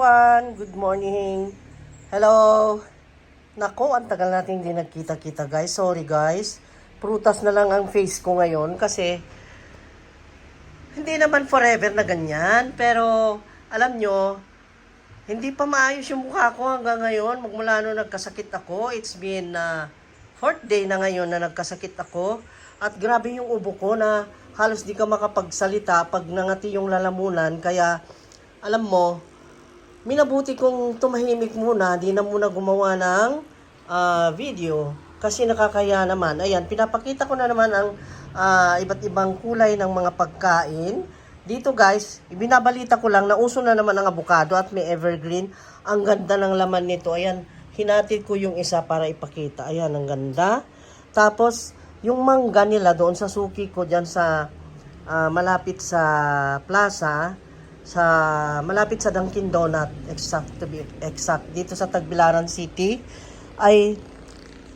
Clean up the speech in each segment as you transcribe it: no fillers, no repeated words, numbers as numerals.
everyone! Good morning! Hello! Nako, ang tagal natin hindi nagkita-kita guys. Sorry guys. Prutas na lang ang face ko ngayon kasi hindi naman forever na ganyan. Pero alam nyo, hindi pa maayos yung mukha ko hanggang ngayon. Magmula nung nagkasakit ako, it's been 4th day na ngayon na nagkasakit ako. At grabe yung ubo ko na halos di ka makapagsalita pag nangati yung lalamunan. Kaya alam mo, minabuti kong tumahimik muna, di na muna gumawa ng video. Kasi nakakaya naman. Ayan, pinapakita ko na naman ang iba't ibang kulay ng mga pagkain. Dito guys, ibinabalita ko lang na uso na naman ang avocado at may evergreen. Ang ganda ng laman nito. Ayan, hinatid ko yung isa para ipakita. Ayan, ang ganda. Tapos, yung mangga nila doon sa suki ko dyan sa malapit sa plaza, malapit sa Dunkin Donut, to be exact, dito sa Tagbilaran City, ay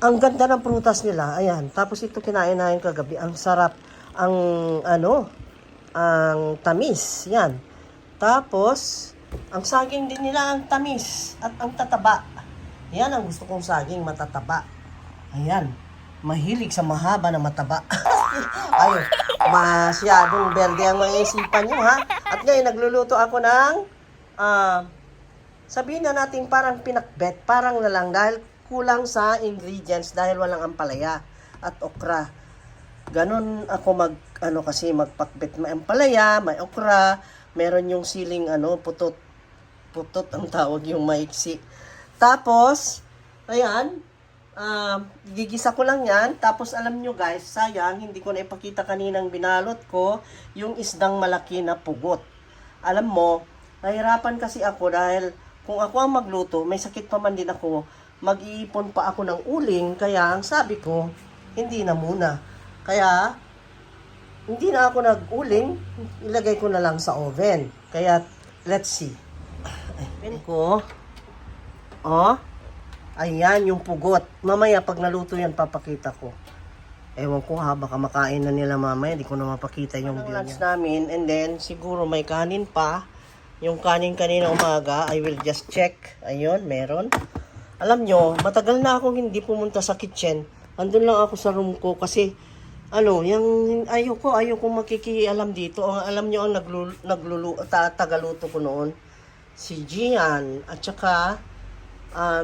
ang ganda ng prutas nila. Ayan, tapos ito kinain namin kagabi. Ang sarap, ang tamis. Yan. Tapos, ang saging din nila ang tamis at ang tataba. Yan ang gusto kong saging, matataba. Ayan. Mahilig sa mahaba na mataba. Ayun. Masyadong berde ang mga isipan nyo, ha? At ngayon, nagluluto ako ng, sabihin na natin parang pinakbet. Parang na lang dahil kulang sa ingredients dahil walang ampalaya at okra. Ganon ako magpakbet. May ampalaya, may okra, meron yung siling putot. Putot ang tawag, yung maiksi. Tapos, ayan, gigisa ko lang yan. Tapos alam nyo guys, sayang, hindi ko na ipakita kaninang binalot ko yung isdang malaki na pugot. Alam mo, nahirapan kasi ako dahil kung ako ang magluto, may sakit pa man din ako, mag-iipon pa ako ng uling. Kaya ang sabi ko, hindi na muna. Kaya, hindi na ako nag-uling, ilagay ko na lang sa oven. Kaya, let's see. Ayan ko. Ayan, yung pugot. Mamaya, pag naluto yan, papakita ko. Ewan ko ha, baka makain na nila mamaya. Hindi ko na mapakita yung view lunch namin. And then, siguro may kanin pa. Yung kanin kanina umaga, I will just check. Ayun, meron. Alam nyo, matagal na akong hindi pumunta sa kitchen. Andun lang ako sa room ko kasi, yung ayoko makikialam dito. Alam nyo, ang tagaluto ko noon, si Gian. At saka,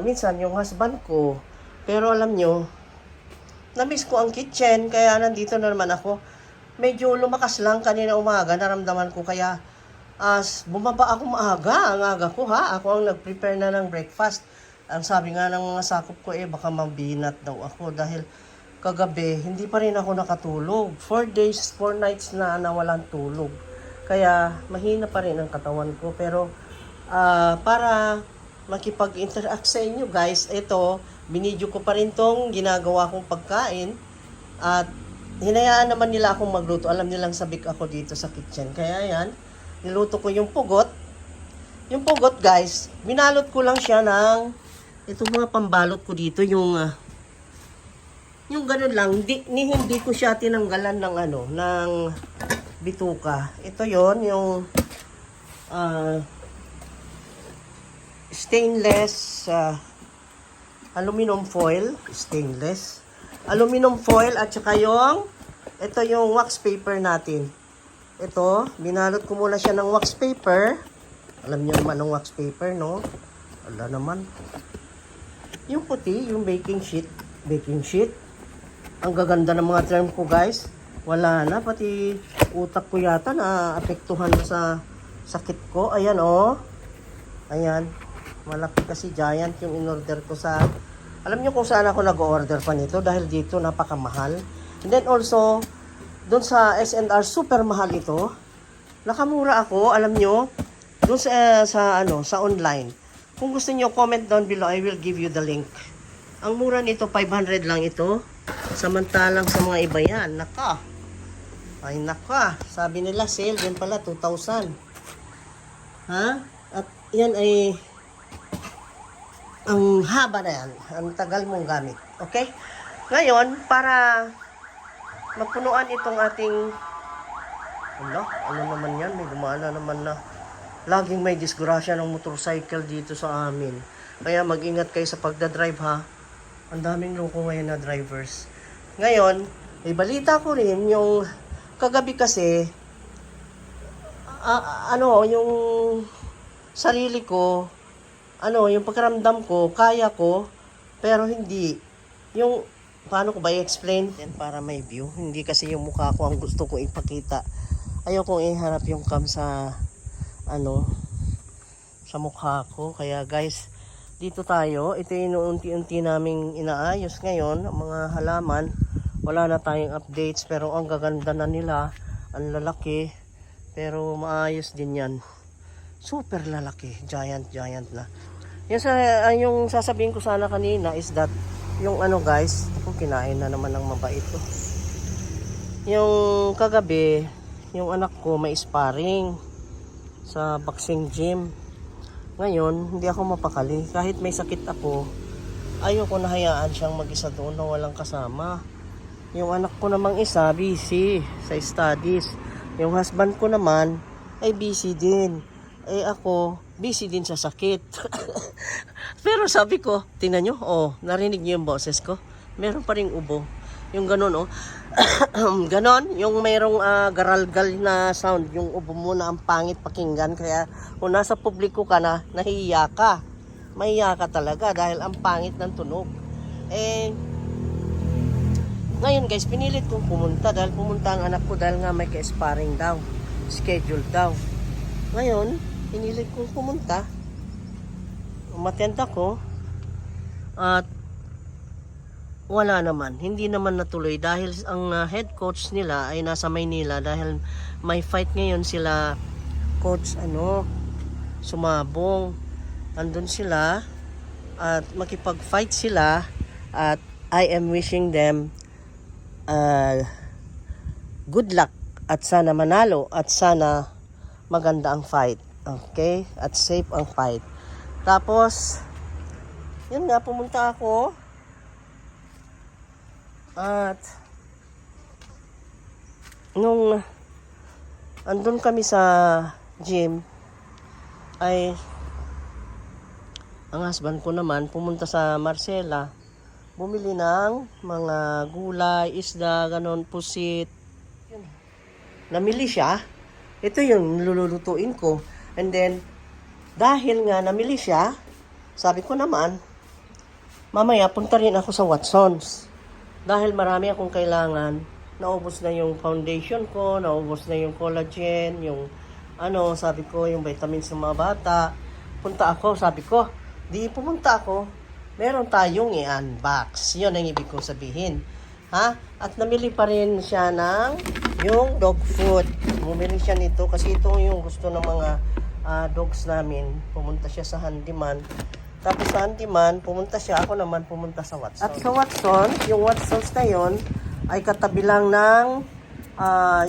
minsan yung husband ko. Pero alam nyo, na-miss ko ang kitchen, kaya nandito na naman ako. Medyo lumakas lang kanina umaga, naramdaman ko, kaya bumaba ako maaga. Ang aga ko ha, ako ang nag-prepare na ng breakfast. Ang sabi nga ng mga sakop ko baka mabinat daw ako dahil kagabi hindi pa rin ako nakatulog. 4 days, 4 nights na nawalan tulog. Kaya mahina pa rin ang katawan ko, pero para makipag-interact sa inyo guys, ito, binidyo ko pa rin tong ginagawa kong pagkain at hinayaan naman nila akong magluto. Alam nilang sabik ako dito sa kitchen. Kaya yan, niluto ko yung pugot. Yung pugot guys, binalot ko lang siya ng itong mga pambalot ko dito, yung ganun lang, hindi ko siya tinanggalan ng ng bituka. Ito yon yung stainless aluminum foil, aluminum foil, at saka ito yung wax paper natin. Ito, binalot ko muna siya ng wax paper. Alam niyo naman ng wax paper, no? Wala naman. Yung puti, yung baking sheet. Ang gaganda ng mga term ko guys. Wala na, pati utak ko yata na apektuhan sa sakit ko. Ayan Ayan. Malaki kasi giant yung in-order ko sa... Alam niyo kung saan ako nag-order pa nito dahil dito napakamahal. And then also, doon sa S&R, super mahal ito. Nakamura ako, alam niyo, doon sa online. Kung gusto niyo, comment down below, I will give you the link. Ang mura nito, 500 lang ito. Samantalang sa mga iba yan, ay naka, sabi nila sale din pala, 2,000. Ha? At yan ay ang haba na yan. Ang tagal mong gamit. Okay? Ngayon, para mapunuan itong ating ano naman yan? May gumana naman na laging may disgrasya ng motorcycle dito sa amin. Kaya mag-ingat kayo sa pagdadrive ha. Ang daming loko ngayon na drivers. Ngayon, may balita ko rin yung kagabi kasi, yung sarili ko, yung pakiramdam ko, kaya ko, pero hindi. Yung, paano ko ba i-explain? Para may view. Hindi kasi yung mukha ko ang gusto kong ipakita. Ayaw kong iharap yung cam sa, sa mukha ko. Kaya guys, dito tayo. Ito yung unti-unti naming inaayos ngayon. Ang mga halaman, wala na tayong updates, pero ang gaganda na nila. Ang lalaki. Pero maayos din yan. Super lalaki. Giant na. Yung sasabihin ko sana kanina is that, yung guys, ako kinain na naman ng mabait to. Yung kagabi, yung anak ko may sparring sa boxing gym. Ngayon, hindi ako mapakali. Kahit may sakit ako, ayoko na hayaan siyang mag-isa doon na walang kasama. Yung anak ko namang isa, busy sa studies. Yung husband ko naman, ay busy din. Ako, busy din sa sakit. Pero sabi ko, tingnan nyo, narinig nyo yung boses ko. Meron pa ring ubo. Yung ganun, ganon, yung mayroong garalgal na sound, yung ubo mo na ang pangit pakinggan. Kaya kung nasa publiko ka na, nahiya ka. Mahiya ka talaga dahil ang pangit ng tunog. Ngayon guys, pinilit kong pumunta dahil pumunta ang anak ko dahil nga may ka-sparring daw. Schedule daw. Ngayon, pinilit kong pumunta. Umattend ako. At wala naman. Hindi naman natuloy dahil ang head coach nila ay nasa Maynila dahil may fight ngayon sila coach Sumabong. Andun sila at makipag-fight sila at I am wishing them good luck at sana manalo at sana maganda ang fight. Okay? At safe ang fight. Tapos yun nga, pumunta ako at nung andun kami sa gym ay ang husband ko naman pumunta sa Marcela, bumili ng mga gulay, isda, ganon, pusit. Namili siya. Ito yung lulutuin ko. And then dahil nga namili siya, sabi ko naman, mamaya punta rin ako sa Watsons. Dahil marami akong kailangan. Naubos na yung foundation ko, naubos na yung collagen, yung sabi ko, yung vitamins ng mga bata. Punta ako, sabi ko, di pumunta ako, meron tayong i-unbox. Yun ang ibig kong sabihin. Ha? At namili pa rin siya ng yung dog food. Bumili siya nito kasi ito yung gusto ng mga dogs namin. Pumunta siya sa Handyman. Tapos sa Handyman, pumunta siya. Ako naman pumunta sa Watsons. At sa Watsons, yung Watsons na yun, ay katabi lang ng,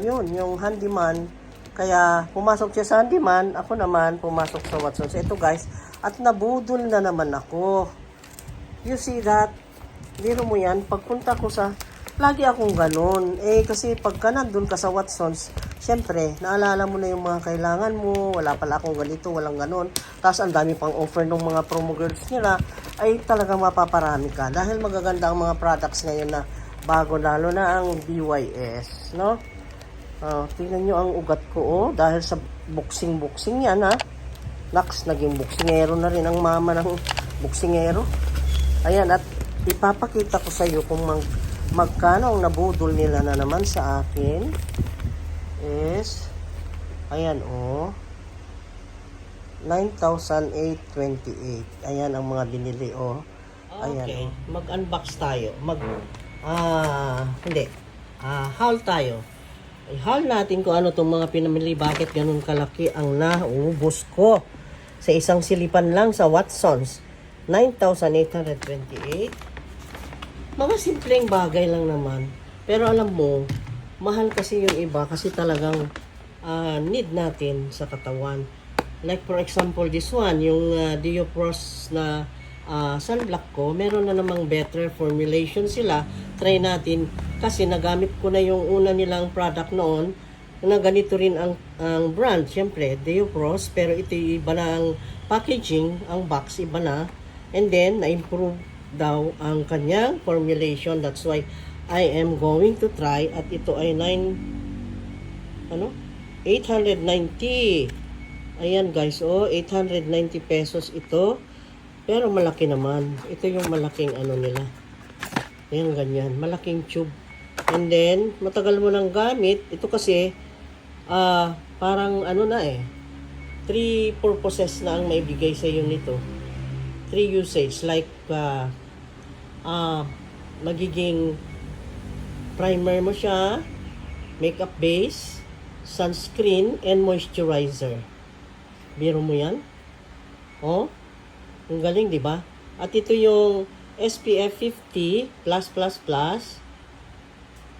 yung Handyman. Kaya pumasok siya sa Handyman, ako naman pumasok sa Watsons. Ito guys, at nabudol na naman ako. You see that? Biro mo yan, pagpunta ko sa, lagi akong ganun. Kasi pagka nandun ka sa Watsons, syempre, naalala mo na yung mga kailangan mo, wala pala akong ganito, walang ganun. Tapos ang dami pang offer ng mga promo girls nila, ay talagang mapaparami ka. Dahil magaganda ang mga products ngayon na bago, lalo na ang BYS, no? Tingnan nyo ang ugat ko, dahil sa boxing yan, ha? Naks, naging boksingero na rin ang mama ng boksingero. Ayan, at ipapakita ko sa iyo kung magkano ang nabudol nila na naman sa akin is, ayan 9,828. Ayan ang mga binili Ayan, okay, mag-unbox tayo. Haul tayo. I-haul natin kung ano itong mga pinamili. Bakit ganun kalaki ang naubos ko sa isang silipan lang sa Watsons. 9,828. Mga simpleng bagay lang naman. Pero alam mo, mahal kasi yung iba kasi talagang need natin sa katawan. Like for example, this one, yung Diopros na sunblock ko, meron na namang better formulation sila. Try natin kasi nagamit ko na yung una nilang product noon na ganito rin ang brand. Siyempre, Deofrost, pero ito iba na ang packaging, ang box iba na. And then, na-improve daw ang kanyang formulation. That's why I am going to try. At ito ay 890. Ayan guys, 890 pesos ito. Pero malaki naman. Ito yung malaking nila. Ayan, ganyan. Malaking tube. And then, matagal mo nang gamit. Ito kasi, parang 3 purposes na ang maibigay sa iyo nito. 3 usage. Like, magiging primer mo siya, makeup base, sunscreen, and moisturizer. Biro mo yan? Ang galing, di ba? At ito yung SPF 50+++.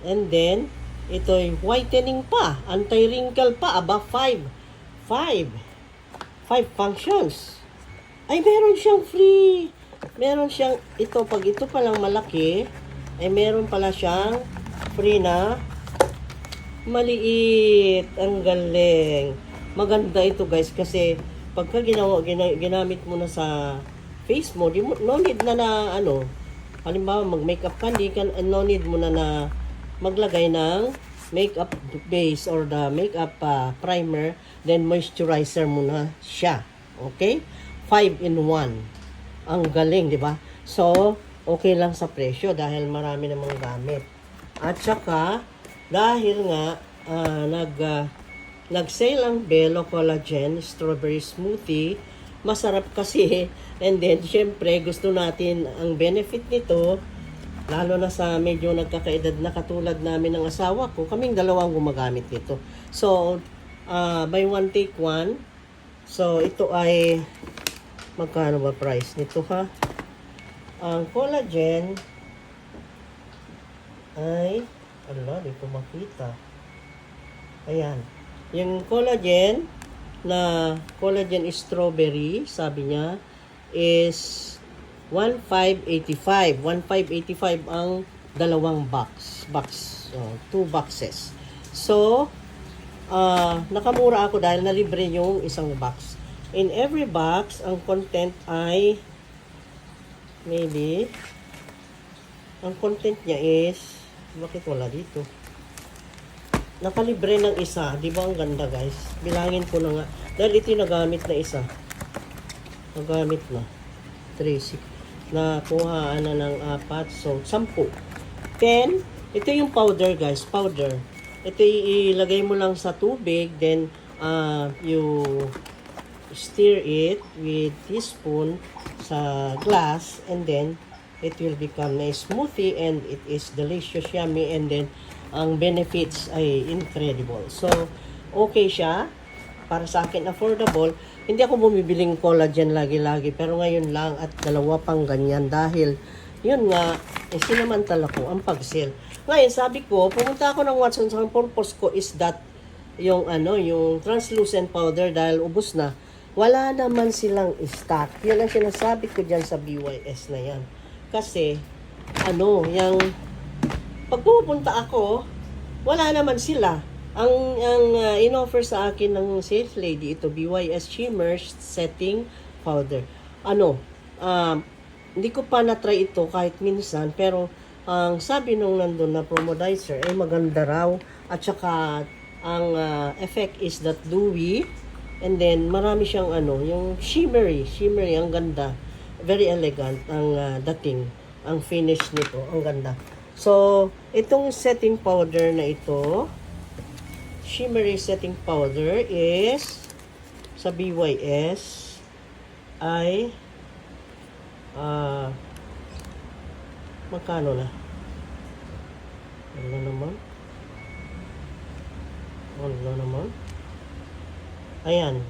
And then, ito yung whitening pa, anti-wrinkle pa, 5 functions. Ay, meron siyang free. Meron siyang, pag ito palang malaki, ay meron pala siyang free na maliit. Ang galing. Maganda ito guys kasi pagka ginamit mo na sa face mo, no need na halimbawa mag-makeup ka, no need mo na maglagay ng makeup base or the makeup primer, then moisturizer mo na siya. Okay? 5 in 1. Ang galing, di ba? So, okay lang sa presyo dahil marami namang gamit. At saka, dahil nga, nag-sale ang Bello Collagen Strawberry Smoothie. Masarap kasi. And then, syempre, gusto natin ang benefit nito. Lalo na sa medyo nagkakaedad na katulad namin ng asawa ko. Kaming dalawang gumagamit nito. So, buy one, take one. So, ito ay, magkano ba price nito ha? Ang collagen ay, dito makita. Ayan. Yung collagen strawberry, sabi niya, is 1,585. 1,585 ang dalawang box. 2 boxes. So, nakamura ako dahil nalibre yung isang box. In every box, ang content ay ang content niya is, bakit wala dito? Nakalibre ng isa. Di ba ang ganda guys? Bilangin ko na nga. Dahil ito nagamit na isa. Nagamit na. 3, 6. Nakuhaan na ng 4. So, 10. 10. Ito yung powder guys. Powder. Ito ilagay mo lang sa tubig. Then, you stir it with teaspoon sa glass. And then, it will become a smoothie. And it is delicious, yummy. And then, ang benefits ay incredible. So, okay siya. Para sa akin, affordable. Hindi ako bumibiling collagen lagi-lagi. Pero ngayon lang at dalawa pang ganyan. Dahil, yun nga, sinamantala ko ang pag-sale. Ngayon, sabi ko, pumunta ako ng Watson's. Ang purpose ko is that yung translucent powder dahil ubos na. Wala naman silang stock. Yan ang sinasabi ko dyan sa BYS na yan. Kasi, yung pag pupunta ako, wala naman sila. Ang in-offer sa akin ng sales lady, ito, BYS Shimmer Setting Powder. Hindi ko pa na-try ito kahit minsan, pero ang sabi nung nandun na promodizer ay maganda raw. At saka, ang effect is that dewy. And then, marami siyang yung shimmery, ang ganda. Very elegant ang dating, ang finish nito, ang ganda. So, itong setting powder na ito, shimmery setting powder is, sa BYS, ay, magkano na? Ano naman? Ayan.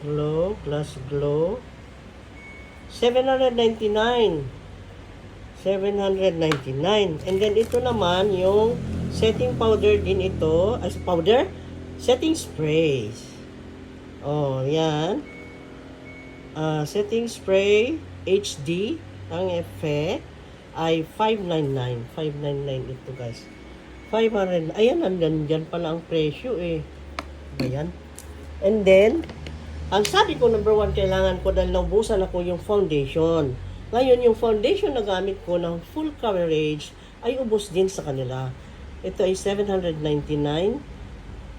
Glow, Glass Glow, 799. And then ito naman yung setting powder din ito. As powder, setting sprays. Yan. Setting spray HD ang effect ay 599. 599 ito guys. 500. Ayan, nandyan pala ang presyo eh. Ba yan? And then, ang sabi ko, number 1, kailangan ko dahil naubusan ako yung foundation. Ngayon, yung foundation na gamit ko ng full coverage ay ubos din sa kanila. Ito ay 799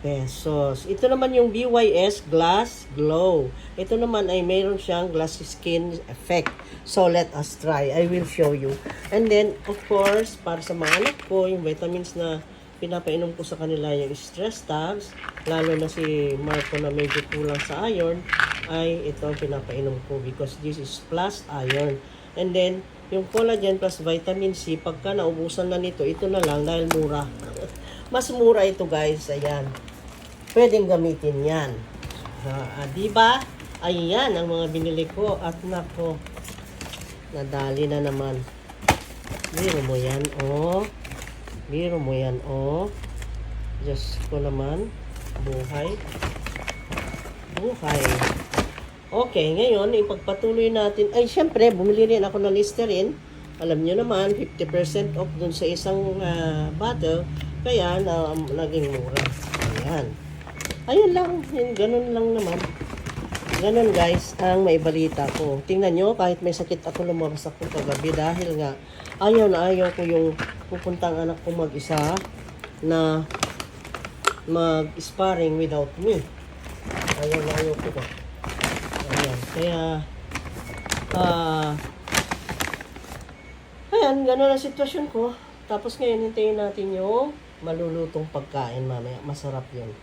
pesos. Ito naman yung BYS Glass Glow. Ito naman ay mayroon siyang glass skin effect. So, let us try. I will show you. And then, of course, para sa mga anak ko, yung vitamins na pinapainom ko sa kanila, yung stress tabs, lalo na si Marco na medyo kulang sa iron, ay ito ang pinapainom ko because this is plus iron. And then, yung collagen plus vitamin C, pagka naubusan na nito, ito na lang dahil mura. Mas mura ito guys, ayan. Pwedeng gamitin yan. Diba? Ayan ang mga binili ko. At nako, nadali na naman. Biro mo yan, oh. Biro mo yan, oh. Diyos ko naman. Buhay. Buhay. Okay, ngayon, ipagpatuloy natin. Ay, syempre, bumili rin ako ng Listerine. Alam nyo naman, 50% off dun sa isang bottle. Kaya, naging mura. Ayan. Ayun lang. Ganun lang naman. Ganun guys, ang maibalita ko. Tingnan nyo, kahit may sakit ako, lumabas ako kagabi dahil nga, ayaw na ayaw ko yung pupuntang anak ko mag-isa na mag-sparring without me. Ayaw na ayaw ko ba. Ayan. Kaya, ayan, ganun ang sitwasyon ko. Tapos ngayon, hintayin natin yung malulutong pagkain mamaya. Masarap yun.